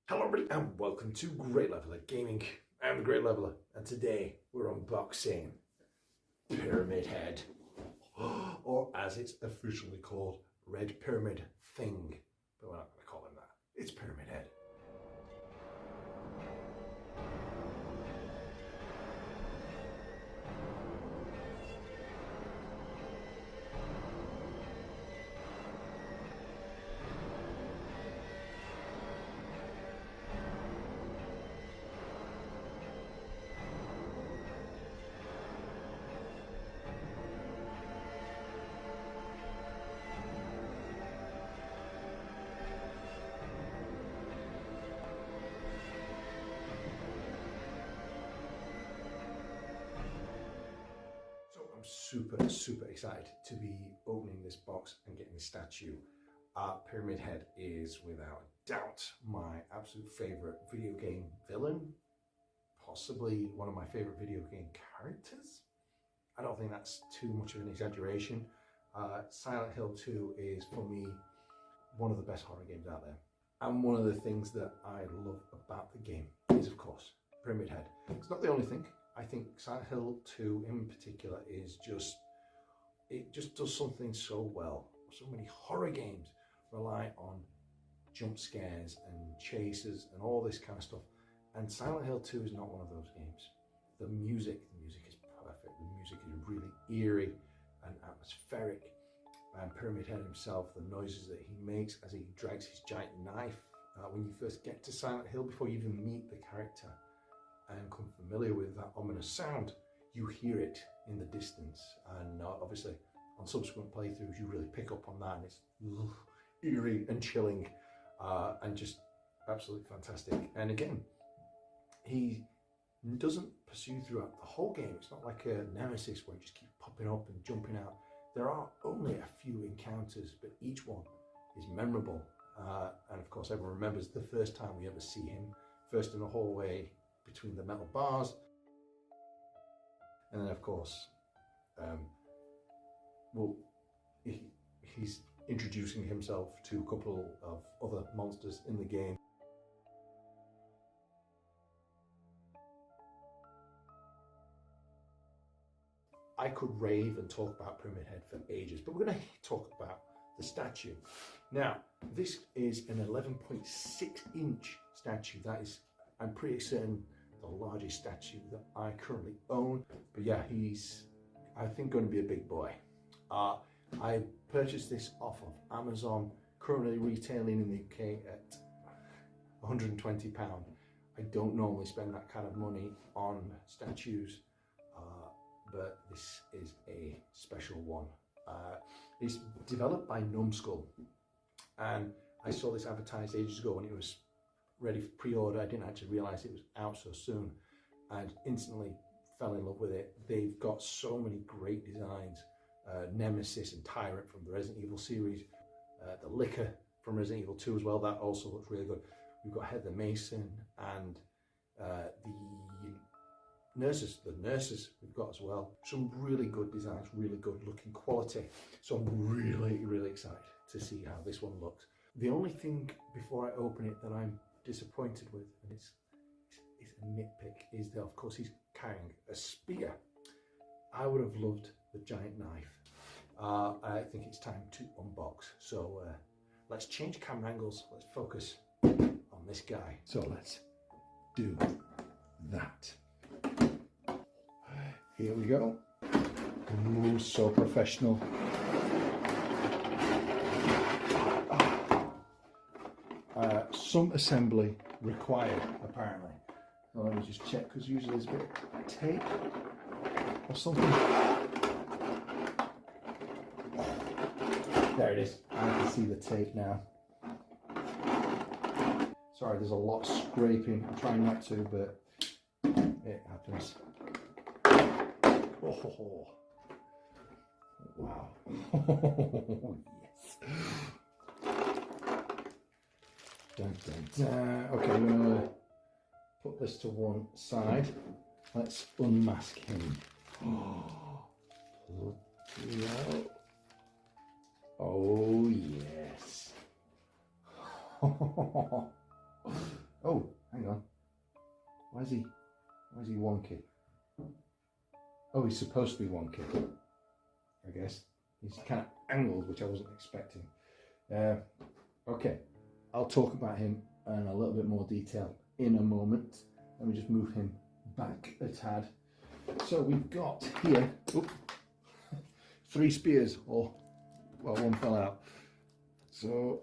Hello everybody and welcome to Great Leveler Gaming. I'm the Great Leveler and today we're unboxing Pyramid Head, or as it's officially called, Red Pyramid Thing. But we're not going to call him that. It's Pyramid Head. I'm super excited to be opening this box and getting the statue. Pyramid Head is without doubt my absolute favorite video game villain, possibly one of my favorite video game characters. I don't think that's too much of an exaggeration. Silent Hill 2 is for me one of the best horror games out there, and one of the things that I love about the game is, of course, Pyramid Head. It's not the only thing. I think Silent Hill 2 in particular is it just does something so well. So many horror games rely on jump scares and chases and all this kind of stuff. And Silent Hill 2 is not one of those games. The music is perfect. The music is really eerie and atmospheric. And Pyramid Head himself, the noises that he makes as he drags his giant knife. When you first get to Silent Hill, before you even meet the character and come familiar with that ominous sound, you hear it in the distance, and obviously on subsequent playthroughs you really pick up on that, and it's eerie and chilling and just absolutely fantastic. And again, he doesn't pursue throughout the whole game. It's not like a Nemesis where he just keeps popping up and jumping out. There are only a few encounters, but each one is memorable, and of course everyone remembers the first time we ever see him, first in a hallway between the metal bars, and then of course he's introducing himself to a couple of other monsters in the game. I could rave and talk about Pyramid Head for ages, but we're going to talk about the statue. Now, this is an 11.6 inch statue. That is, I'm pretty certain, the largest statue that I currently own. But yeah, he's, I think, going to be a big boy. I purchased this off of Amazon, currently retailing in the UK at £120. I don't normally spend that kind of money on statues, but this is a special one. It's developed by NUMSKULL, and I saw this advertised ages ago when it was ready for pre-order. I didn't actually realize it was out so soon, and instantly fell in love with it. They've got so many great designs. Nemesis and Tyrant from the Resident Evil series, the Licker from Resident Evil 2 as well, that also looks really good. We've got Heather Mason and the nurses we've got as well. Some really good designs, really good looking quality. So I'm really excited to see how this one looks. The only thing before I open it that I'm disappointed with, and it's a nitpick, is that of course he's carrying a spear. I would have loved the giant knife. I think it's time to unbox. So let's change camera angles. Let's focus on this guy. So let's do that. Here we go. Ooh, so professional. Some assembly required, apparently. So let me just check, because usually there's a bit of tape or something. There it is. I can see the tape now. Sorry, there's a lot of scraping. I'm trying not to, but it happens. Oh, wow. Yes. Dun, dun, dun. Okay, I'm going to put this to one side. Let's unmask him. Oh, yes. Oh, hang on. Why is he wonky? Oh, he's supposed to be wonky, I guess. He's kind of angled, which I wasn't expecting. Okay, I'll talk about him in a little bit more detail in a moment. Let me just move him back a tad. So we've got here 3 spears, or well, one fell out. So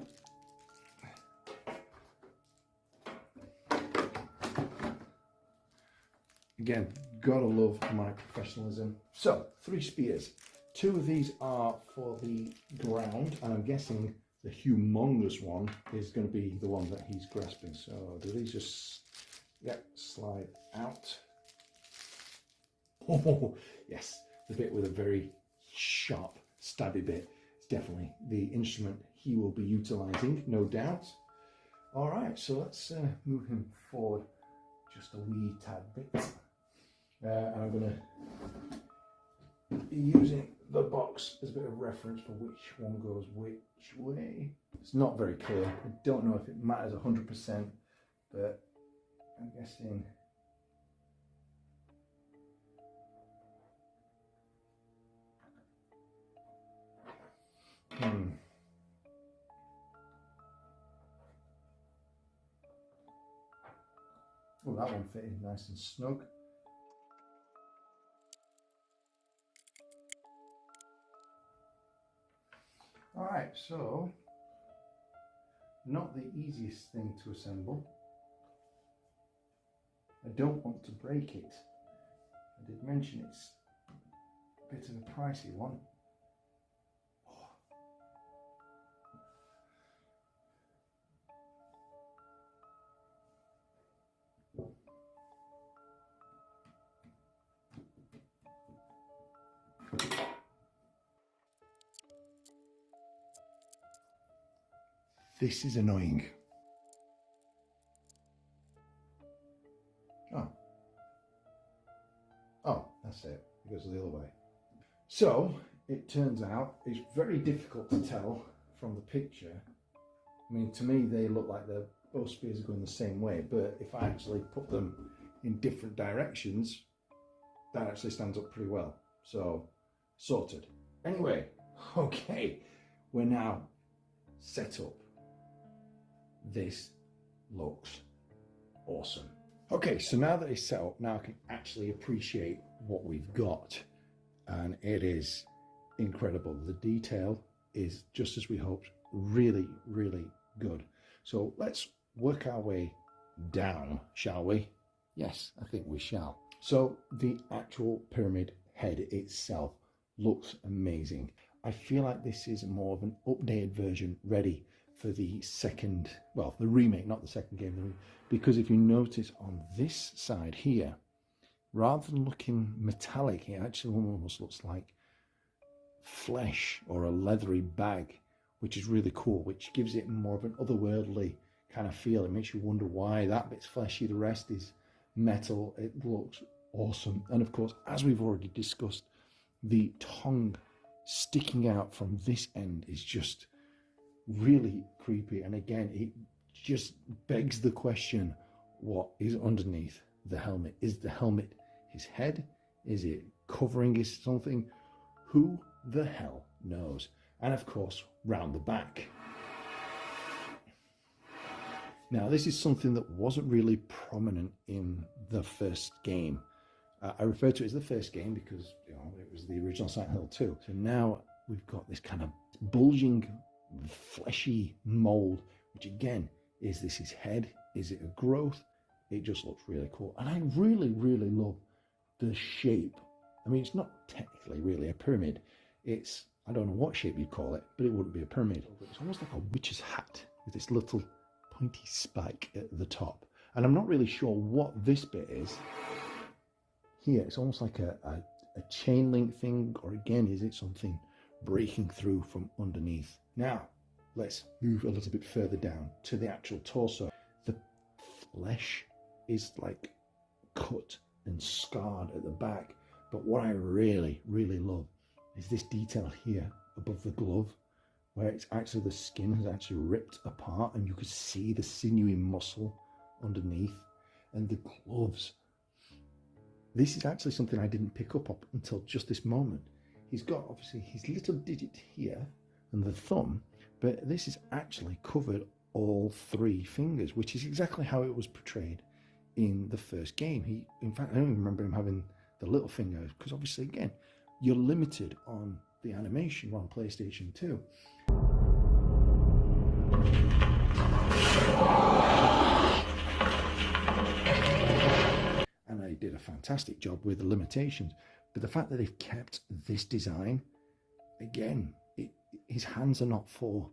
again, gotta love my professionalism. So 3 spears. 2 of these are for the ground, and I'm guessing the humongous one is going to be the one that he's grasping. So do these just, slide out? Oh, yes, the bit with a very sharp, stabby bit is definitely the instrument he will be utilizing, no doubt. All right, so let's move him forward just a wee tad bit. And I'm going to be using the box as a bit of reference for which one goes which way. It's not very clear. I don't know if it matters 100%, but I'm guessing. Oh, that one fitted nice and snug. All right, so not the easiest thing to assemble. I don't want to break it. I did mention it's a bit of a pricey one. This is annoying. Oh, that's it. It goes the other way. So it turns out it's very difficult to tell from the picture. I mean, to me, they look like both spears are going the same way, but if I actually put them in different directions, that actually stands up pretty well. So, sorted. Anyway, okay, we're now set up. This looks awesome. Okay, so now that it's set up, now I can actually appreciate what we've got, and it is incredible. The detail is just as we hoped, really, really good. So let's work our way down, shall we? Yes, I think we shall. So the actual pyramid head itself looks amazing. I feel like this is more of an updated version ready for the second, well, the remake, not the second game, because if you notice on this side here, rather than looking metallic, it actually almost looks like flesh or a leathery bag, which is really cool, which gives it more of an otherworldly kind of feel. It makes you wonder why that bit's fleshy, the rest is metal. It looks awesome. And of course, as we've already discussed, the tongue sticking out from this end is just really creepy. And again, it just begs the question, what is underneath the helmet? Is the helmet his head? Is it covering his something? Who the hell knows? And of course, round the back. Now, this is something that wasn't really prominent in the first game. I refer to it as the first game because it was the original Silent Hill 2. So now we've got this kind of bulging, fleshy mold, which again, is this his head? Is it a growth? It just looks really cool. And I really, really love the shape. I mean, it's not technically really a pyramid. It's, I don't know what shape you'd call it, but it wouldn't be a pyramid. It's almost like a witch's hat with this little pointy spike at the top. And I'm not really sure what this bit is. Here, it's almost like a chain link thing, or again, is it something breaking through from underneath? Now, let's move a little bit further down to the actual torso. The flesh is like cut and scarred at the back, but what I really, really love is this detail here above the glove, where it's actually the skin has actually ripped apart and you can see the sinewy muscle underneath, and the gloves. This is actually something I didn't pick up until just this moment. He's got obviously his little digit here and the thumb, but this is actually covered all 3 fingers, which is exactly how it was portrayed in the first game. In fact, I don't even remember him having the little finger, because obviously, again, you're limited on the animation on PlayStation 2. And I did a fantastic job with the limitations, but the fact that they've kept this design, again, his hands are not for,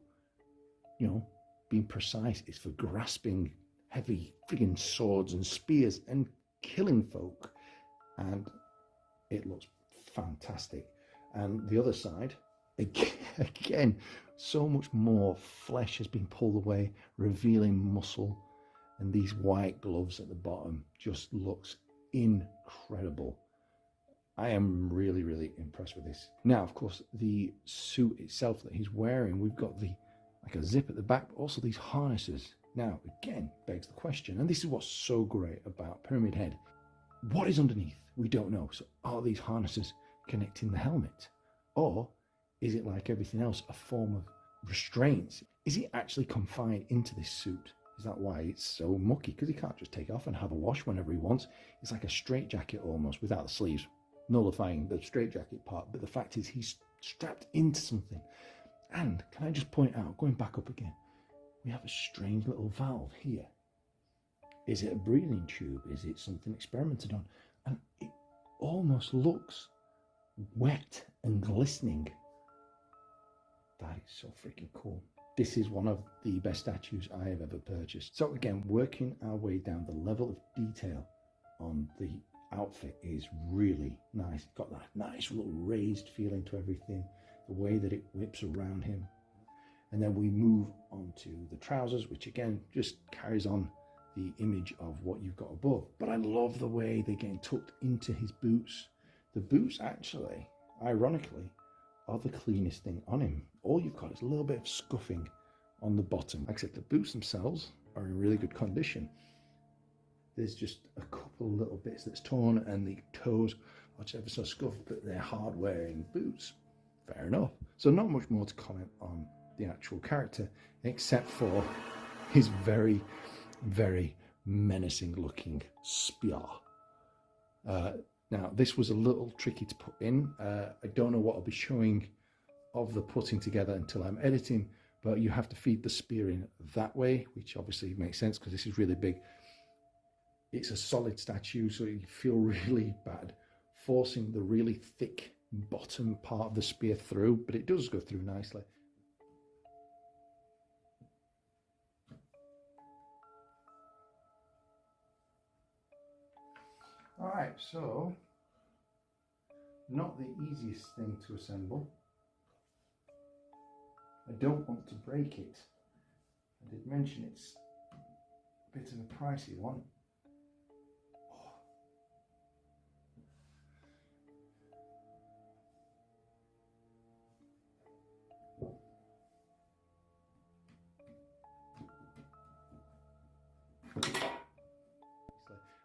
you know, being precise, it's for grasping heavy friggin' swords and spears and killing folk, and it looks fantastic. And the other side, again, so much more flesh has been pulled away, revealing muscle, and these white gloves at the bottom just looks incredible. I am really, really impressed with this. Now, of course, the suit itself that he's wearing, we've got the like a zip at the back, but also these harnesses. Now, again, begs the question, and this is what's so great about Pyramid Head. What is underneath? We don't know. So are these harnesses connecting the helmet? Or is it like everything else, a form of restraints? Is he actually confined into this suit? Is that why it's so mucky? Because he can't just take it off and have a wash whenever he wants. It's like a straitjacket almost, without the sleeves, nullifying the straitjacket part. But the fact is he's strapped into something. And can I just point out, going back up again, we have a strange little valve here. Is it a breathing tube? Is it something experimented on? And it almost looks wet and glistening. That is so freaking cool. This is one of the best statues I have ever purchased. So again, working our way down, the level of detail on the outfit is really nice. Got that nice little raised feeling to everything, the way that it whips around him. And then we move on to the trousers, which again just carries on the image of what you've got above. But I love the way they're getting tucked into his boots. The boots actually, ironically, are the cleanest thing on him. All you've got is a little bit of scuffing on the bottom. Like I said, the boots themselves are in really good condition. There's just a couple of little bits that's torn, and the toes are ever so scuffed, but they're hard wearing boots. Fair enough. So not much more to comment on the actual character, except for his very, very menacing looking spear. Now, this was a little tricky to put in. I don't know what I'll be showing of the putting together until I'm editing, but you have to feed the spear in that way, which obviously makes sense because this is really big. It's a solid statue, so you feel really bad forcing the really thick bottom part of the spear through, but it does go through nicely. All right, so not the easiest thing to assemble. I don't want to break it. I did mention it's a bit of a pricey one.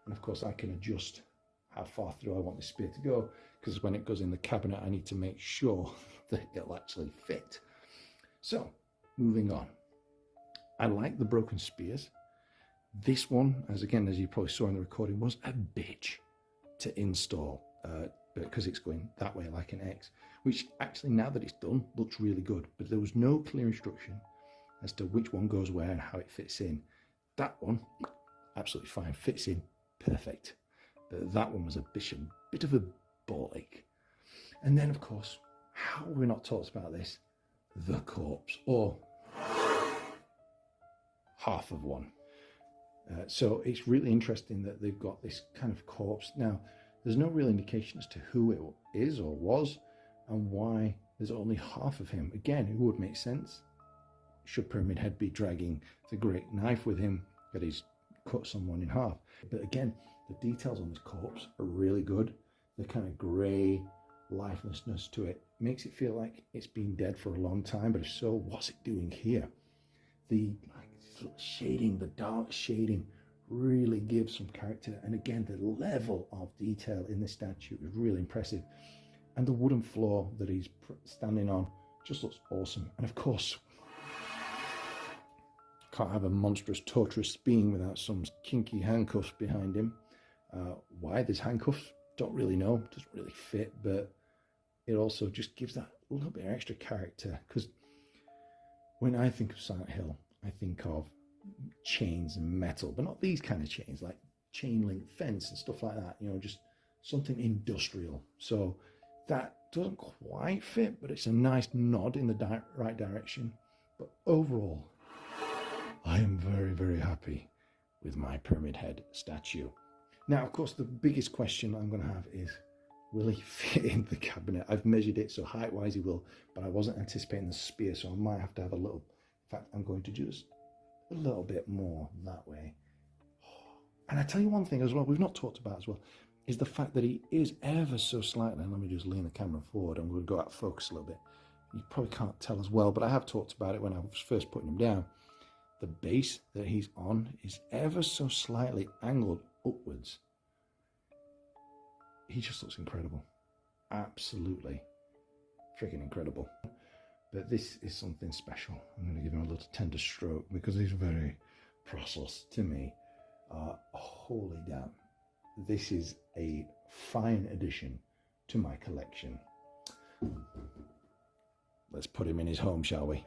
And of course I can adjust how far through I want the spear to go, because when it goes in the cabinet I need to make sure that it'll actually fit. So moving on, I like the broken spears. This one, as you probably saw in the recording, was a bitch to install because it's going that way like an X, which actually now that it's done looks really good, but there was no clear instruction as to which one goes where and how it fits in. That one, absolutely fine, fits in perfect. But that one was a bit of a ball ache. And then, of course, how have we not talked about this? The corpse, or half of one. So it's really interesting that they've got this kind of corpse. Now, there's no real indication as to who it is or was and why there's only half of him. Again, it would make sense. Should Pyramid Head be dragging the great knife with him that he's cut someone in half? But again, the details on this corpse are really good. The kind of grey lifelessness to it makes it feel like it's been dead for a long time, but if so, what's it doing here? The shading, the dark shading really gives some character. And again, the level of detail in this statue is really impressive. And the wooden floor that he's standing on just looks awesome. And of course, can't have a monstrous, torturous being without some kinky handcuffs behind him. Why there's handcuffs, don't really know. Doesn't really fit, but it also just gives that a little bit of extra character. Because when I think of Silent Hill, I think of chains and metal, but not these kind of chains, like chain link fence and stuff like that, you know, just something industrial. So that doesn't quite fit, but it's a nice nod in the right direction. But overall, I am very, very happy with my Pyramid Head statue. Now, of course, the biggest question I'm going to have is, will he fit in the cabinet? I've measured it, so height-wise he will, but I wasn't anticipating the spear, so I might have to have a little, in fact, I'm going to just a little bit more that way. And I tell you one thing as well, we've not talked about as well, is the fact that he is ever so slightly, and let me just lean the camera forward, I'm going to go out of focus a little bit. You probably can't tell as well, but I have talked about it when I was first putting him down. The base that he's on is ever so slightly angled upwards. He just looks incredible. Absolutely freaking incredible. But this is something special. I'm going to give him a little tender stroke because he's very precious to me. Holy damn. This is a fine addition to my collection. Let's put him in his home, shall we?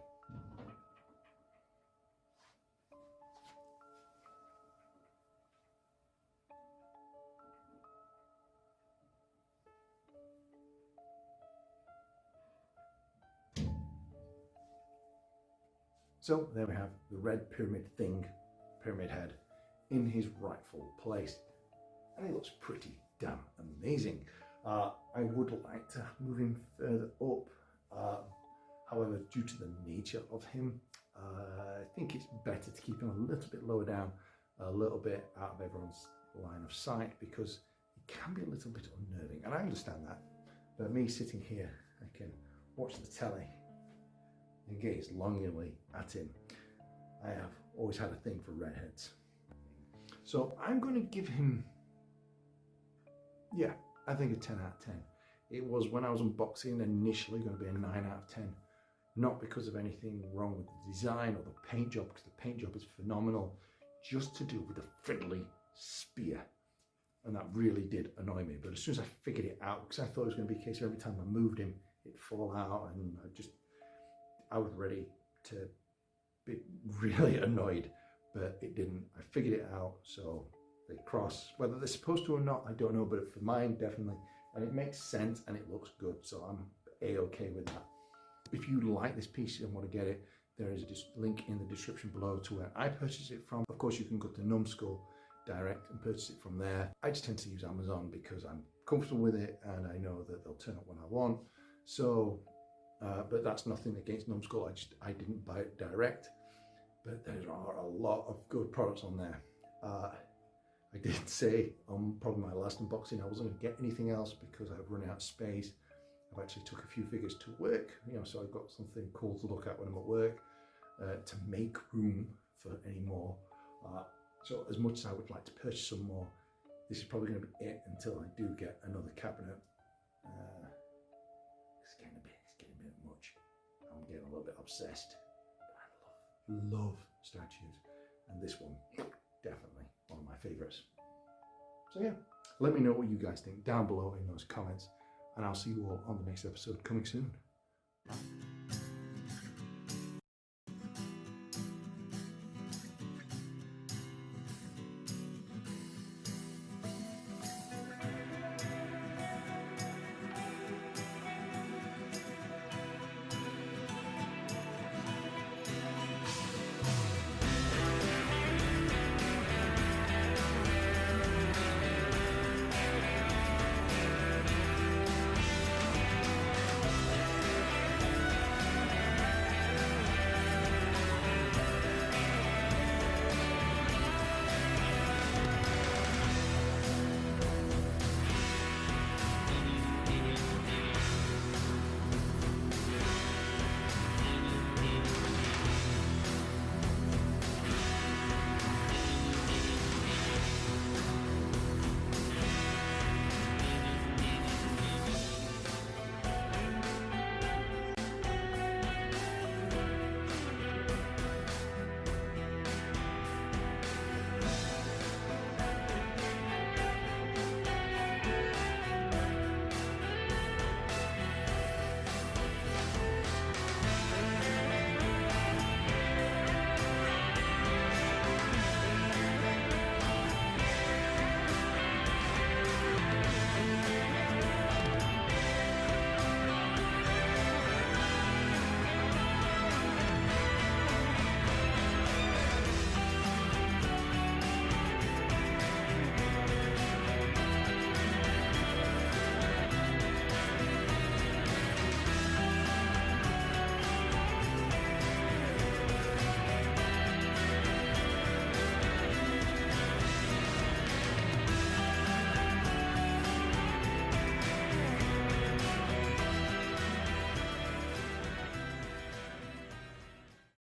So there we have the red pyramid head, in his rightful place. And he looks pretty damn amazing. I would like to move him further up. However, due to the nature of him, I think it's better to keep him a little bit lower down, a little bit out of everyone's line of sight, because it can be a little bit unnerving. And I understand that. But me sitting here, I can watch the telly and gaze longingly at him. I have always had a thing for redheads. So I'm going to give him, yeah, I think a 10 out of 10. It was, when I was unboxing, initially going to be a 9 out of 10. Not because of anything wrong with the design or the paint job, because the paint job is phenomenal, just to do with the fiddly spear. And that really did annoy me. But as soon as I figured it out, because I thought it was going to be a case of every time I moved him, it'd fall out, and I was ready to be really annoyed, but it didn't. I figured it out, so they cross. Whether they're supposed to or not, I don't know, but for mine, definitely. And it makes sense, and it looks good, so I'm A-okay with that. If you like this piece and want to get it, there is a link in the description below to where I purchased it from. Of course, you can go to NUMSKULL direct and purchase it from there. I just tend to use Amazon because I'm comfortable with it, and I know that they'll turn up when I want. So, but that's nothing against NUMSKULL. I didn't buy it direct, but there are a lot of good products on there. I did say on probably my last unboxing I wasn't going to get anything else because I've run out of space. I've actually took a few figures to work, so I've got something cool to look at when I'm at work to make room for any more. So as much as I would like to purchase some more, this is probably going to be it until I do get another cabinet. It's getting a bit much. I'm getting a little bit obsessed. But I love statues, and this one, definitely one of my favorites. So yeah, let me know what you guys think down below in those comments, and I'll see you all on the next episode coming soon.